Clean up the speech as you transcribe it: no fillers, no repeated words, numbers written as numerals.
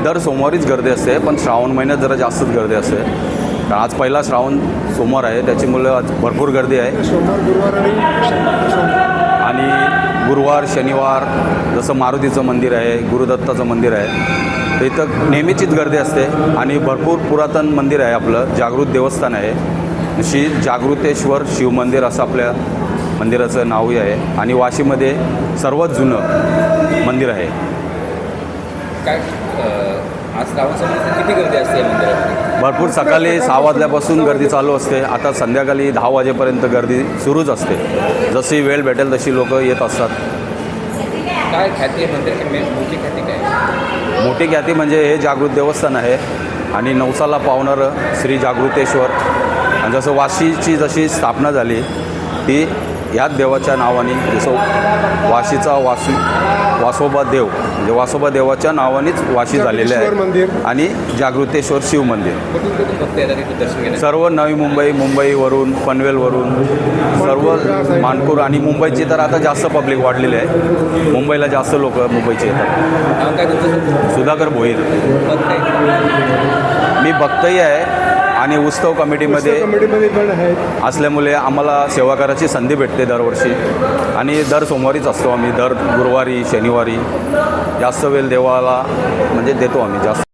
दर सोमवारीच गर्दी असते, पण श्रावण महिन्यात जरा जास्तच गर्दी असते. कारण आज पहिला श्रावण सोमवार आहे, त्याच्यामुळे आज भरपूर गर्दी आहे. सोमवार गुरुवार आणि गुरुवार शनिवार जसं मारुतीचं मंदिर आहे, गुरुदत्ताचं मंदिर आहे, तर इथं नेहमीचीच गर्दी असते. आणि भरपूर पुरातन मंदिर आहे आपलं, जागृत देवस्थान आहे. श्री जागृतेश्वर शिवमंदिर असं आपल्या मंदिराचं नावही आहे. आणि वाशीमध्ये सर्वात जुनं मंदिर आहे. काय आज श्रावण सोमवार किती गर्दी असते या मंदिरामध्ये? भरपूर सकाळी 6 वाजल्यापासून गर्दी चालू असते. आता संध्याकाळी 10 वाजेपर्यंत गर्दी सुरूच असते. जशी वेळ भेटेल तशी लोक येत असतात. काय ख्याती आहे मंदिराची? मोठी ख्याती काय? मोठी ख्याती म्हणजे हे जागृत देवस्थान आहे आणि नवसाला पावणारं श्री जागृतेश्वर. आणि जसं वाशीची जशी स्थापना झाली ती ह्याच देवाच्या नावाने, जसं वाशीचा वासोबा देव म्हणजे वासोबा देवाच्या नावानेच वाशी झालेले आहे. आणि जागृतेश्वर शिव मंदिर कुठून कुठून भक्त येतात तिथे दर्शन घेण्यासाठी? सर्व नवी मुंबई, मुंबईवरून, पनवेलवरून, सर्व मानपूर आणि मुंबईची तर आता जास्त पब्लिक वाढलेली आहे. मुंबईला जास्त लोक मुंबईचे येतात. नाव काय तुमचं? सुधाकर भोईर. पद काय? मी भक्तही आहे आणि उत्सव कमिटीमध्ये पण आहेत. असल्यामुळे आम्हाला सेवा करायची संधी भेटते दरवर्षी. आणि दर सोमवारीच असतो आम्ही. दर गुरुवारी शनिवारी जास्त वेळ देवाला म्हणजे देतो आम्ही जास्त.